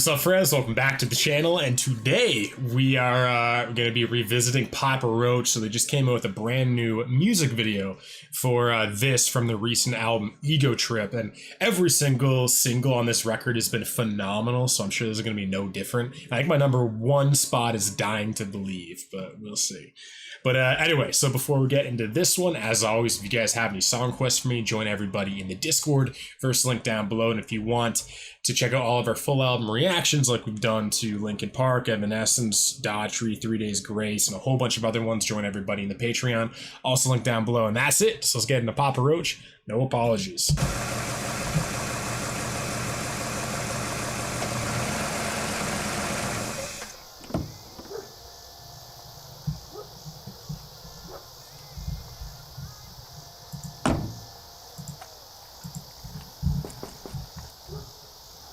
What's up, friends? Welcome back to the channel, and today we are going to be revisiting Papa Roach. So they just came out with a brand new music video for this from the recent album Ego Trip, and every single on this record has been phenomenal, so I'm sure this is going to be no different. I think my number one spot is Dying to Believe, but we'll see. But anyway, so before we get into this one, as always, if you guys have any song requests for me, join everybody in the Discord. First link down below, and if you want to check out all of our full album reactions like we've done to Linkin Park, Evanescence, Daughtry, 3 Days Grace, and a whole bunch of other ones, join everybody in the Patreon. Also link down below, and that's it. So let's get into Papa Roach. No apologies.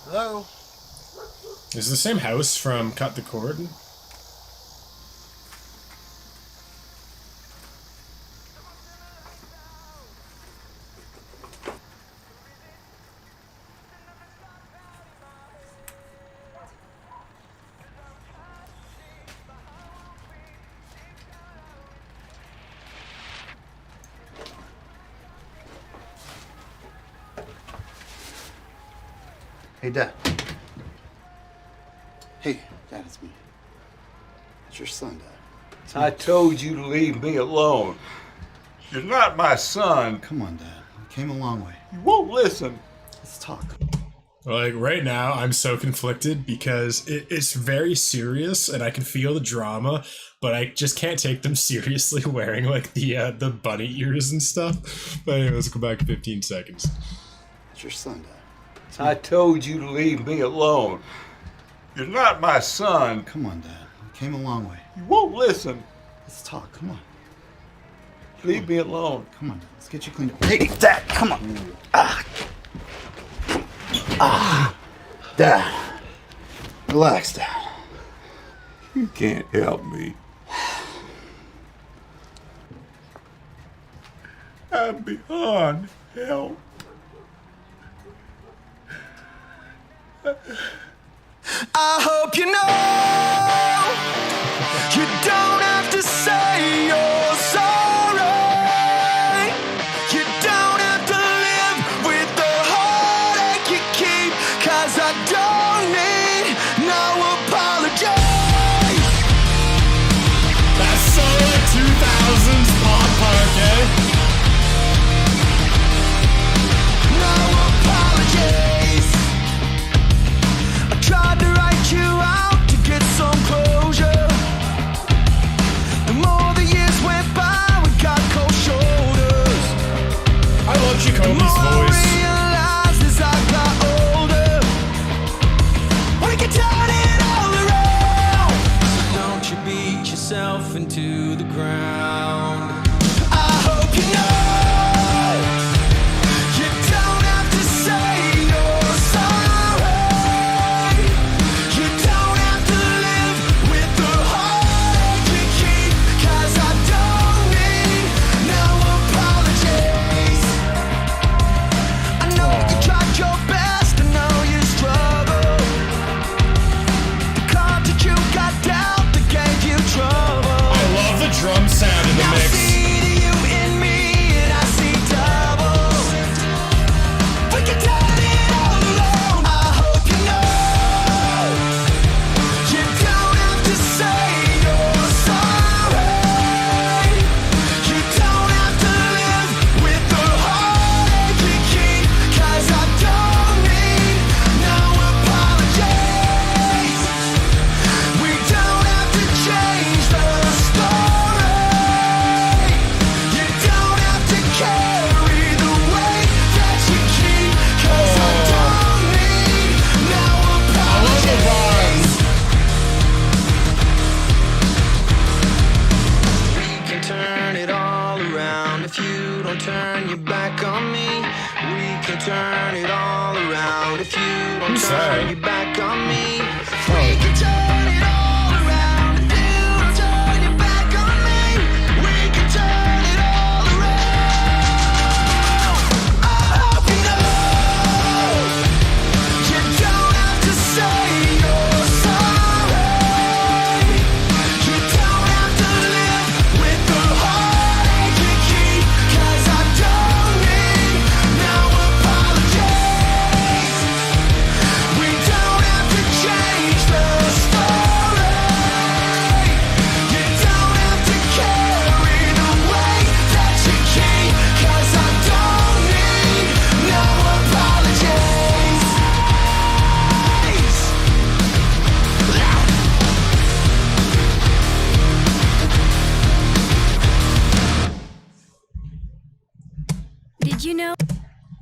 Hello? Is it the same house from Cut the Cord? Hey, Dad. Hey, Dad, it's me. It's your son, Dad. I told you to leave me alone. You're not my son. Come on, Dad. We came a long way. You won't listen. Let's talk. Like right now, I'm so conflicted because it's very serious, and I can feel the drama, but I just can't take them seriously wearing like the bunny ears and stuff. But anyway, let's go back 15 seconds. It's your son, Dad. I told you to leave me alone. You're not my son. Come on, Dad. We came a long way. You won't listen. Let's talk. Come on. Leave me alone. Come on, Dad. Let's get you cleaned up. Hey, Dad, come on. Dad. Relax, Dad. You can't help me. I'm beyond help. I hope you know you don't have to say you're sorry. You don't have to live with the heartache you keep, 'cause I don't need no apology. That's so like 2000s pop punk, eh? No apologies. I tried to write you out to get some closure. The more the years went by, we got cold shoulders. I love Jacoby's I voice. realized as I got older, we can turn it all around. So don't you beat yourself into the ground. I hope you know you don't have to say you're sorry. You don't have to live with the heartache you keep, 'cause I don't need no apologies. I know you tried your best, I know you struggled. The card that you got dealt that gave you trouble. I love the drum sound in the Now mix. see the you in me and I see double. We can turn it all around. I hope you know you don't have to say you're sorry. You don't have to live with the heartache you keep, 'cause I don't need no apologies. We don't have to change the story. You don't have to carry the weight that you keep, 'cause I don't need no apologies. We can turn it all around if you don't turn your back on me. We can turn it all around if you don't Who's turn that? your back on me. We can turn it all around if you don't turn your back on me. We can turn it all around. I hope you know you don't have to say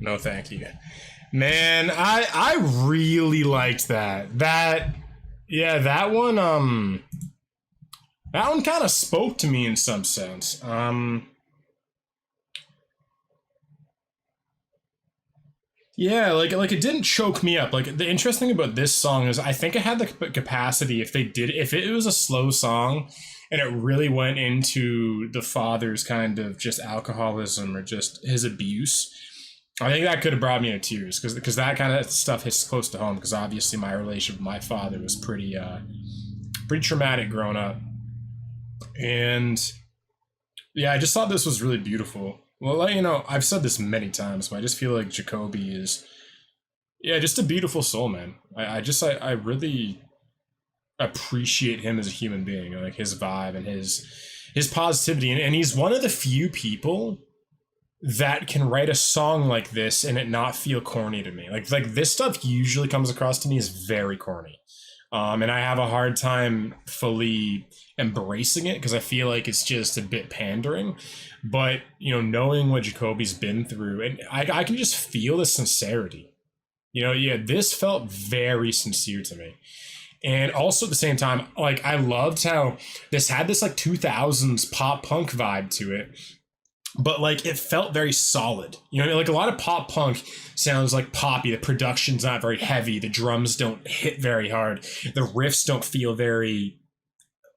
No, thank you. Man, I really liked that. That one kind of spoke to me in some sense. Yeah, like it didn't choke me up. Like the interesting thing about this song is I think it had the capacity if it was a slow song and it really went into the father's kind of just alcoholism or just his abuse. I think that could have brought me to tears because that kind of stuff hits close to home because obviously my relationship with my father was pretty traumatic growing up. And yeah, I just thought this was really beautiful. Well, you know, I've said this many times, but I just feel like Jacoby is, yeah, just a beautiful soul, man. I really appreciate him as a human being, like his vibe and his positivity, and he's one of the few people that can write a song like this and it not feel corny to me. Like this stuff usually comes across to me as very corny. And I have a hard time fully embracing it because I feel like it's just a bit pandering. But, you know, knowing what Jacoby's been through, and I can just feel the sincerity. You know, yeah, this felt very sincere to me. And also at the same time, like, I loved how this had this like 2000s pop punk vibe to it. But like it felt very solid, you know, like a lot of pop punk sounds like poppy. The production's not very heavy. The drums don't hit very hard. The riffs don't feel very.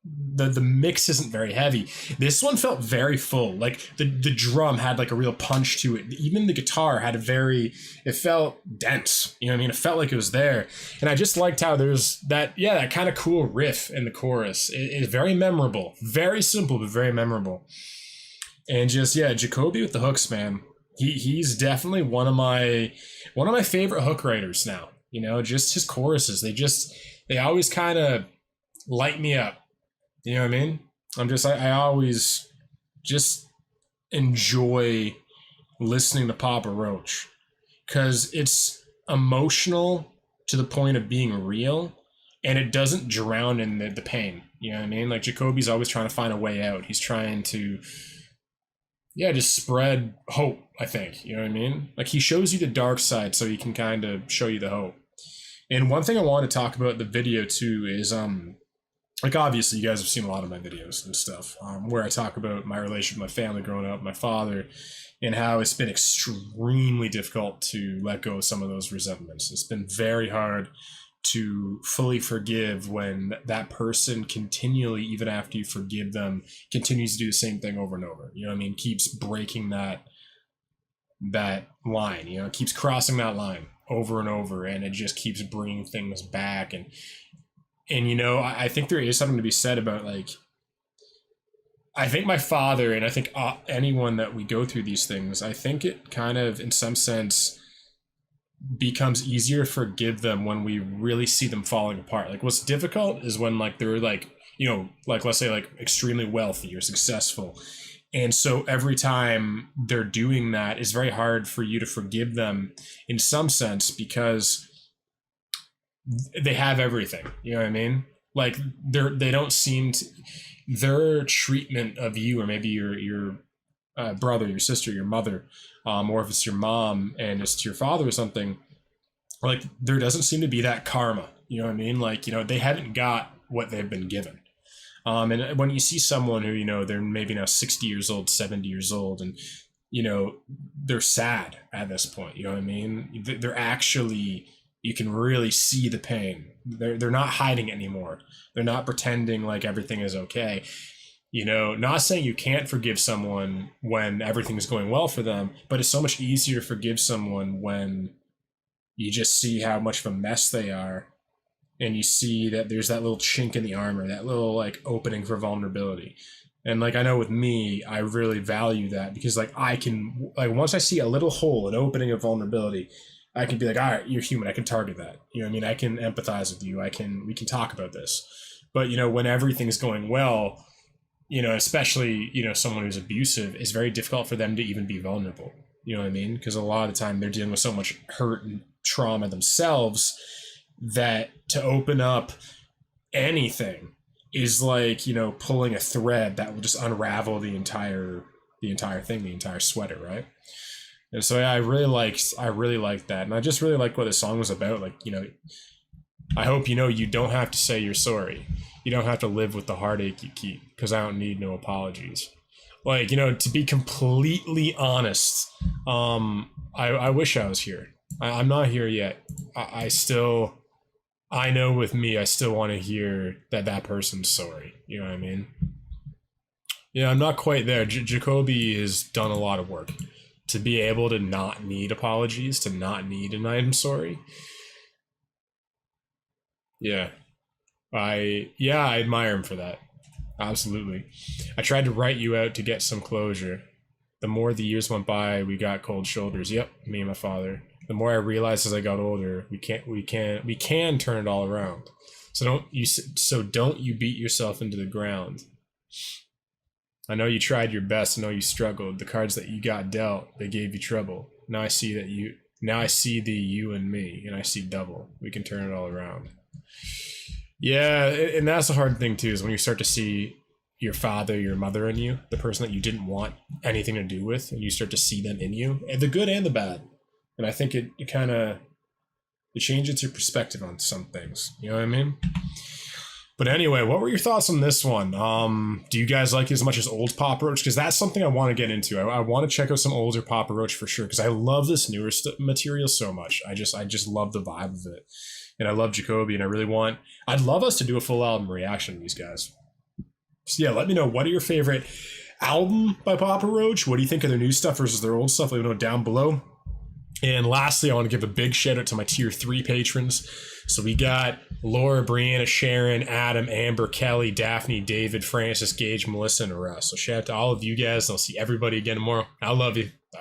The mix isn't very heavy. This one felt very full. Like the drum had like a real punch to it. Even the guitar had it felt dense. You know what I mean? It felt like it was there. And I just liked how there's that kind of cool riff in the chorus. It's very memorable. Very simple, but very memorable. And just, yeah, Jacoby with the hooks, man. He's definitely one of my favorite hook writers now. You know, just his choruses. They always kind of light me up. You know what I mean? I always just enjoy listening to Papa Roach because it's emotional to the point of being real and it doesn't drown in the pain. You know what I mean? Like Jacoby's always trying to find a way out. He's trying to just spread hope, I think. You know what I mean? Like he shows you the dark side so he can kind of show you the hope. And one thing I want to talk about in the video too is like obviously you guys have seen a lot of my videos and stuff where I talk about my relationship with my family growing up, my father, and how it's been extremely difficult to let go of some of those resentments. It's been very hard to fully forgive when that person continually, even after you forgive them, continues to do the same thing over and over. You know what I mean? Keeps breaking that line, you know, keeps crossing that line over and over, and it just keeps bringing things back. And you know, I think there is something to be said about, like, I think my father, and I think anyone that we go through these things, I think it kind of, in some sense, becomes easier to forgive them when we really see them falling apart. Like what's difficult is when like they're like, you know, like let's say like extremely wealthy or successful. And so every time they're doing that, it's very hard for you to forgive them in some sense because they have everything. You know what I mean? Like they don't seem to, their treatment of you or maybe your brother, your sister, your mother, or if it's your mom and it's to your father or something, like there doesn't seem to be that karma. You know what I mean? Like, you know, they haven't got what they've been given. And when you see someone who, you know, they're maybe now 60 years old, 70 years old, and, you know, they're sad at this point, you know what I mean? They're actually, you can really see the pain. They're not hiding it anymore. They're not pretending like everything is okay. You know, not saying you can't forgive someone when everything's going well for them, but it's so much easier to forgive someone when you just see how much of a mess they are and you see that there's that little chink in the armor, that little like opening for vulnerability. And like, I know with me, I really value that because like I can, like once I see a little hole, an opening of vulnerability, I can be like, all right, you're human. I can target that. You know what I mean? I can empathize with you. We can talk about this. But, you know, when everything's going well, you know, especially, you know, someone who's abusive, it's very difficult for them to even be vulnerable. You know what I mean? Because a lot of the time they're dealing with so much hurt and trauma themselves that to open up anything is like, you know, pulling a thread that will just unravel the entire thing, the entire sweater, right? And so yeah, I really liked that, and I just really like what the song was about. Like, you know, I hope you know you don't have to say you're sorry. You don't have to live with the heartache you keep, because I don't need no apologies. Like, you know, to be completely honest, I wish I was here. I'm not here yet. I know with me, I still want to hear that person's sorry. You know what I mean? Yeah, I'm not quite there. Jacoby has done a lot of work to be able to not need apologies, to not need an I'm sorry. Yeah. I admire him for that. Absolutely. I tried to write you out to get some closure. The more the years went by, we got cold shoulders. Yep, me and my father. The more I realized as I got older, we can turn it all around. So don't you beat yourself into the ground. I know you tried your best. I know you struggled. The cards that you got dealt, they gave you trouble. Now I see the you and me, and I see double. We can turn it all around. Yeah, and that's the hard thing too, is when you start to see your father, your mother in you, the person that you didn't want anything to do with, and you start to see them in you, and the good and the bad. And I think it changes your perspective on some things. You know what I mean? But anyway, what were your thoughts on this one? Do you guys like it as much as old Papa Roach? Because that's something I want to get into. I want to check out some older Papa Roach for sure, because I love this newer material so much. I just love the vibe of it. And I love Jacoby, and I'd love us to do a full album reaction to these guys. So yeah, let me know, what are your favorite album by Papa Roach? What do you think of their new stuff versus their old stuff? Let me know down below. And lastly, I want to give a big shout out to my tier 3 patrons. So we got Laura, Brianna, Sharon, Adam, Amber, Kelly, Daphne, David, Francis, Gage, Melissa, and Russ. So shout out to all of you guys. I'll see everybody again tomorrow. I love you. Bye.